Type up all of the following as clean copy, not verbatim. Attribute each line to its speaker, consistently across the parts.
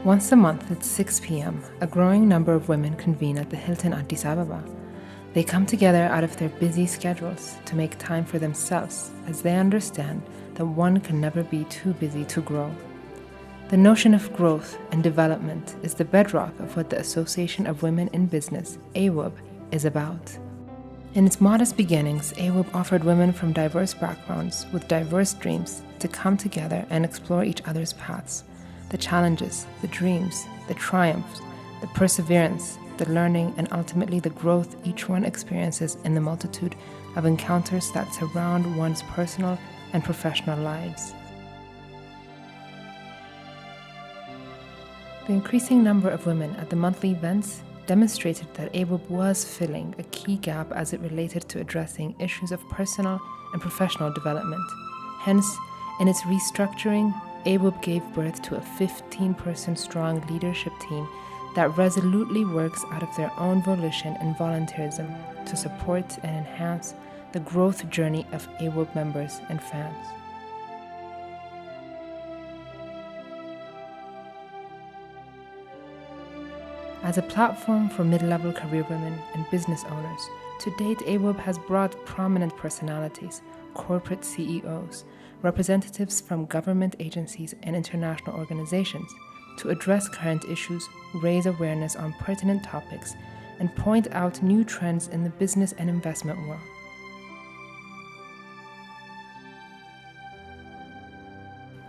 Speaker 1: Once a month at 6 p.m., a growing number of women convene at the Hilton Addis Ababa. They come together out of their busy schedules to make time for themselves, as they understand that one can never be too busy to grow. The notion of growth and development is the bedrock of what the Association of Women in Business, AWiB, is about. In its modest beginnings, AWiB offered women from diverse backgrounds with diverse dreams to come together and explore each other's paths, the challenges, the dreams, the triumphs, the perseverance, the learning, and ultimately the growth each one experiences in the multitude of encounters that surround one's personal and professional lives. The increasing number of women at the monthly events demonstrated that AWiB was filling a key gap as it related to addressing issues of personal and professional development. Hence, in its restructuring, AWiB gave birth to a 15-person strong leadership team that resolutely works out of their own volition and volunteerism to support and enhance the growth journey of AWiB members and fans. As a platform for mid-level career women and business owners, to date AWiB has brought prominent personalities, corporate CEOs, representatives from government agencies and international organizations to address current issues, raise awareness on pertinent topics, and point out new trends in the business and investment world.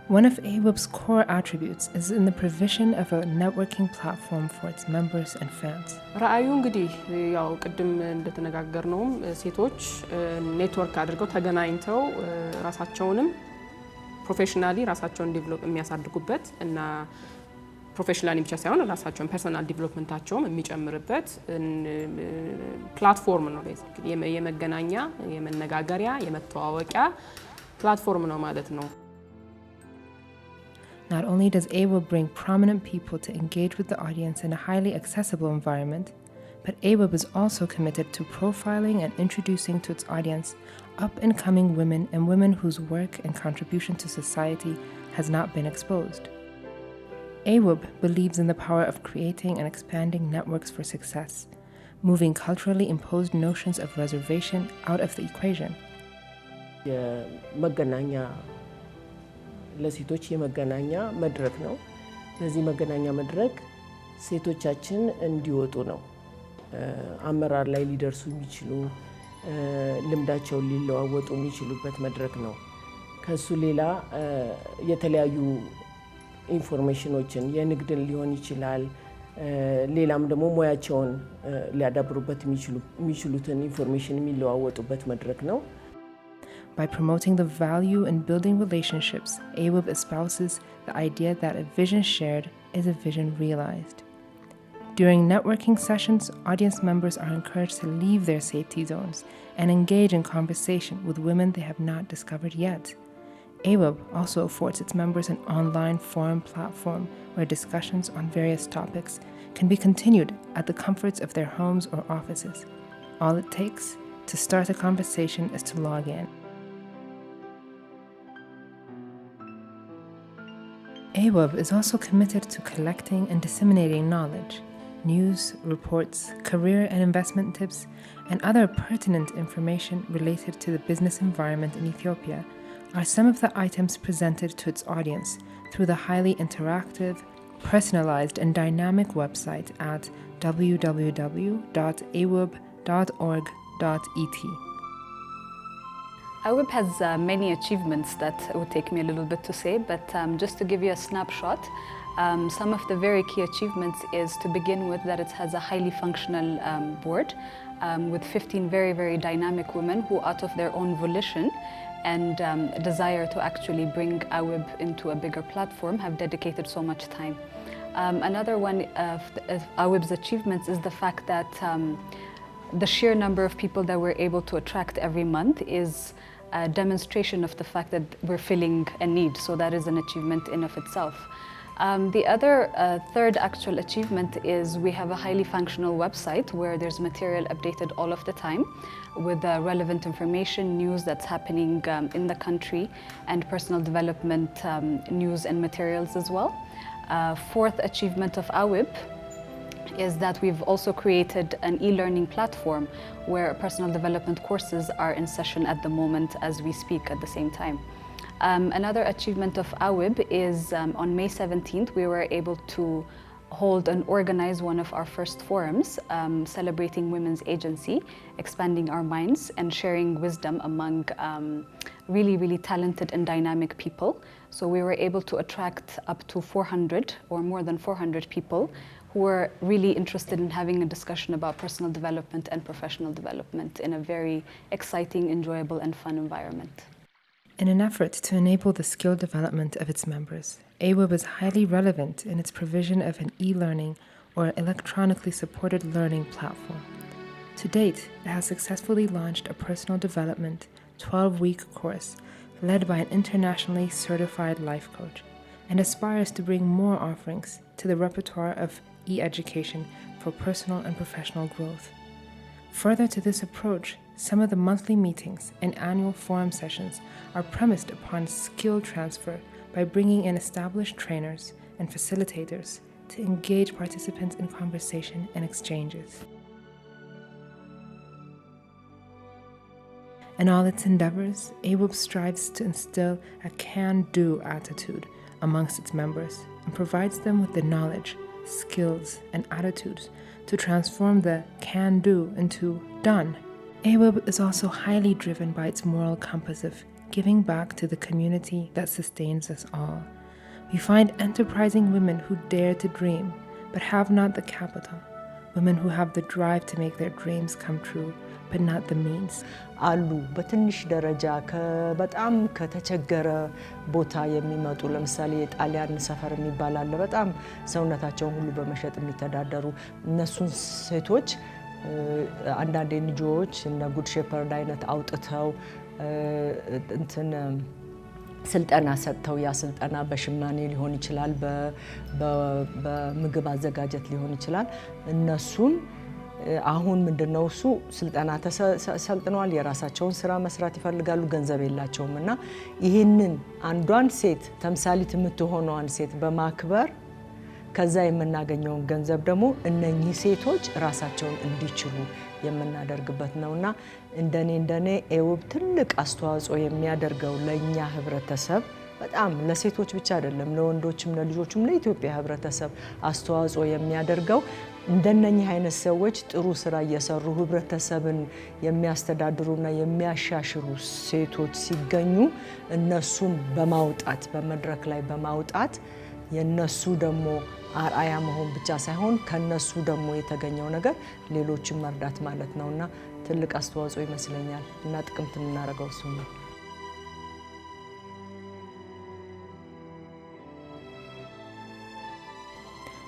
Speaker 1: One of AWiB's core attributes is in the provision of a networking platform for its members and fans.
Speaker 2: ራእዩ እንግዲህ ያው ቅድም እንደተነጋገርነው ሴቶች ኔትወርክ አድርገው ተገናኝተው ራሳቸውንም ፕሮፌሽናሊ ራሳቸውን ዲቨሎፕ የሚያሳድጉበት እና ፕሮፌሽናሊ ብቻ ሳይሆን ራሳቸውን ፐርሰናል ዲቨሎፕመንታቸውም የሚጨምርበት ፕላትፎርም ነው። ቤዚክሊ የመገናኛ የመነጋገሪያ የመተዋወቂያ ፕላትፎርም ነው ማለት ነው።
Speaker 1: Not only does AWiB bring prominent people to engage with the audience in a highly accessible environment, but AWiB is also committed to profiling and introducing to its audience up-and-coming women and women whose work and contribution to society has not been exposed. AWiB believes in the power of creating and expanding networks for success, moving culturally imposed notions of reservation out of the equation.
Speaker 3: ለሴቶች የመገናኛ መድረክ ነው። ለዚህ መገናኛ መድረክ ሴቶቻችን እንዲወጡ ነው። አመራር ላይ ሊደርሱ የሚችሉ ልምዳቸውን ሊለዋወጡ የሚችሉበት መድረክ ነው። ከሱ ሌላ የተለያዩ ኢንፎርሜሽኖችን የንግድን ሊሆን ይችላል ሌላም ደግሞ ሙያቸውን ሊያዳብሩበት የሚችሉትን ኢንፎርሜሽን የሚለዋወጡበት መድረክ ነው።
Speaker 1: By promoting the value in building relationships, AWiB espouses the idea that a vision shared is a vision realized. During networking sessions, audience members are encouraged to leave their safety zones and engage in conversation with women they have not discovered yet. AWiB also affords its members an online forum platform where discussions on various topics can be continued at the comforts of their homes or offices. All it takes to start a conversation is to log in. AWiB is also committed to collecting and disseminating knowledge. News, reports, career and investment tips, and other pertinent information related to the business environment in Ethiopia are some of the items presented to its audience through the highly interactive, personalized, and dynamic website at www.awib.org.et.
Speaker 4: AWiB has many achievements that would take me a little bit to say, but just to give you a snapshot, some of the very key achievements is to begin with that it has a highly functional board with 15 very, very dynamic women who out of their own volition and desire to actually bring AWiB into a bigger platform have dedicated so much time. Another one of AWiB's achievements is the fact that the sheer number of people that we're able to attract every month is a demonstration of the fact that we're filling a need, so that is an achievement in of itself. The other third actual achievement is we have a highly functional website where there's material updated all of the time with relevant information, news that's happening in the country, and personal development news and materials as well. Fourth achievement of AWiB is that we've also created an e-learning platform where personal development courses are in session at the moment as we speak at the same time. Another achievement of AWiB is on May 17th, we were able to hold and organize one of our first forums celebrating women's agency, expanding our minds and sharing wisdom among really talented and dynamic people. So we were able to attract up to 400 or more than 400 people who were really interested in having a discussion about personal development and professional development in a very exciting, enjoyable and fun environment.
Speaker 1: In an effort to enable the skill development of its members, AWiB is highly relevant in its provision of an e-learning or electronically supported learning platform. To date, it has successfully launched a personal development 12-week course led by an internationally certified life coach and aspires to bring more offerings to the repertoire of e-education for personal and professional growth. Further to this approach, some of the monthly meetings and annual forum sessions are premised upon skill transfer by bringing in established trainers and facilitators to engage participants in conversation and exchanges. In all its endeavors, AWiB strives to instill a can-do attitude amongst its members and provides them with the knowledge, skills, and attitudes to transform the can-do into done. AWiB is also highly driven by its moral compass of giving back to the community that sustains us all. We find enterprising women who dare to dream but have not the capital, women who have the drive to make their dreams come true but not the means.
Speaker 5: አሉ በትንሽ ደረጃ በጣም ከተቸገረ ቦታ የሚመጡ ለምሳሌ የጣሊያን ሰፈር የሚባል አለ በጣም ሰውነታቸውን ሁሉ በመሸጥ የሚተዳደሩ እነሱን ሴቶች አንዳንድ ልጆች እና ጉድ ሼፐርድ አይነት አውጥተው እንትን ስልጠና ሰጥተው ያ ስልጠና በሽማኔ ሊሆን ይችላል በምግብ አዘጋጀት ሊሆን ይችላል እነሱን አሁን ምንድነው እሱ ስልጠና ተሰልጥነዋል የራሳቸውን ስራ መስራት ይፈልጋሉ ገንዘብ የላቸውምና ይሄንን አንዷን ሴት ተምሳሊት የምትሆነዋን ሴት በማክበር ከዛ የምናገኘው ገንዘብ ደግሞ እነኚህ ሴቶች ራሳቸውን እንዲችሉ የምናደርግበት ነውና እንደኔ AWiB ትልቅ አስተዋጽኦ የሚያደርገው ለኛ ህብረተሰብ በጣም ለሴቶች ብቻ አይደለም ለወንዶችም ለልጆችም ለኢትዮጵያ ህብረተሰብ አስተዋጽኦ የሚያደርገው እንደነኚህ አይነት ሰዎች ጥሩ ስራ እየሰሩ ህብረተሰብን የሚያስተዳድሩና የሚያሻሽሩ ሴቶች ሲገኙ እነሱን በማውጣት በመድረክ ላይ በማውጣት የነሱ ደግሞ አርአያ መሆን ብቻ ሳይሆን ከነሱ ደግሞ የተገኘው ነገር ሌሎችን መርዳት ማለት ነውና ትልቅ አስተዋጽኦ ይመስለኛል እና ጥቅምት እናረጋው እሱ ነው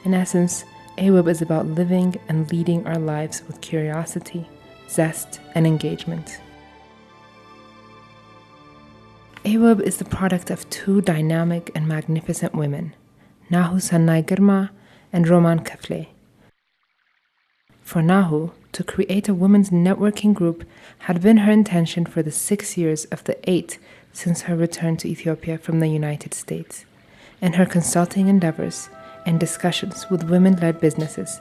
Speaker 1: In essence, AWiB is about living and leading our lives with curiosity, zest, and engagement. AWiB is the product of two dynamic and magnificent women, Nahu Sannai Girma and Roman Kafle. For Nahu, to create a women's networking group had been her intention for the 6 years of the 8 since her return to Ethiopia from the United States. In her consulting endeavors, and discussions with women-led businesses,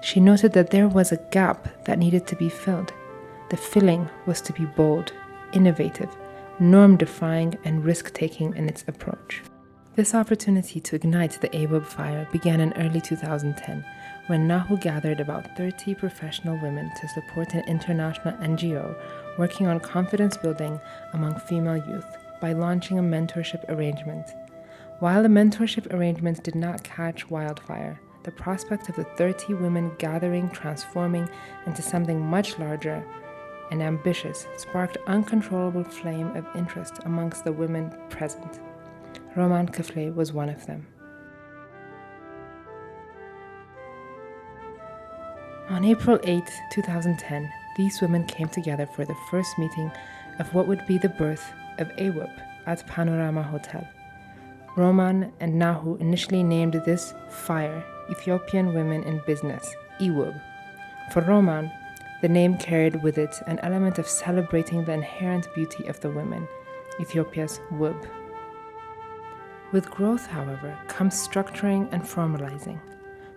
Speaker 1: she noted that there was a gap that needed to be filled. The filling was to be bold, innovative, norm-defying, and risk-taking in its approach. This opportunity to ignite the AWiB fire began in early 2010, when Nahu gathered about 30 professional women to support an international NGO working on confidence building among female youth by launching a mentorship arrangement. While the mentorship arrangements did not catch wildfire, the prospect of the 30 women gathering, transforming into something much larger and ambitious sparked uncontrollable flame of interest amongst the women present. Roman Kafle was one of them. On April 8, 2010, these women came together for the first meeting of what would be the birth of AWiB at Panorama Hotel. Roman and Nahu initially named this FIRE, Ethiopian Women in Business, AWiB. For Roman, the name carried with it an element of celebrating the inherent beauty of the women, Ethiopia's WIB. With growth, however, comes structuring and formalizing.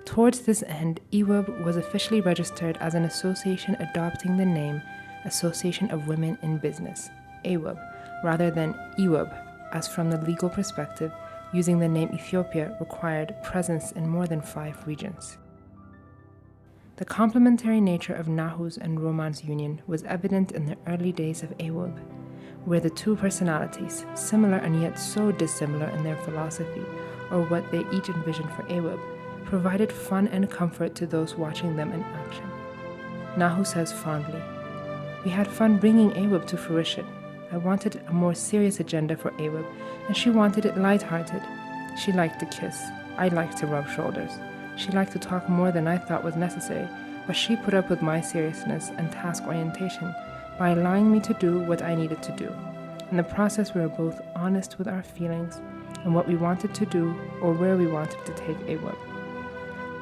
Speaker 1: Towards this end, AWiB was officially registered as an association adopting the name Association of Women in Business, AWiB, rather than AWiB, as from the legal perspective, using the name Ethiopia required presence in more than 5 regions. The complementary nature of Nahu's and Roman's union was evident in the early days of AWiB, where the two personalities, similar and yet so dissimilar in their philosophy, or what they each envisioned for AWiB, provided fun and comfort to those watching them in action. Nahu says fondly, "We had fun bringing AWiB to fruition. I wanted a more serious agenda for AWiB, and she wanted it lighthearted. She liked to kiss. I liked to rub shoulders. She liked to talk more than I thought was necessary, but she put up with my seriousness and task orientation by allowing me to do what I needed to do. In the process, we were both honest with our feelings and what we wanted to do or where we wanted to take AWiB."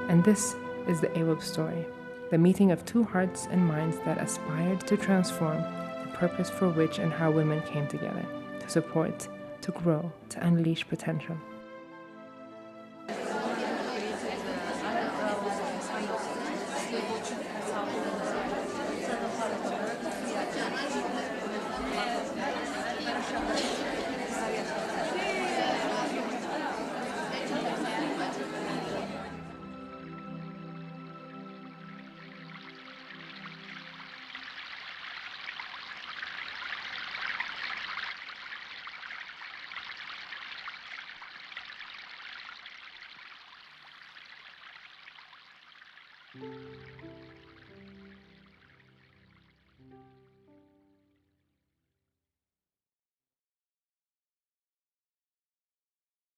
Speaker 1: And this is the AWiB story, the meeting of two hearts and minds that aspired to transform, the purpose for which and how women came together, to support, to grow, to unleash potential.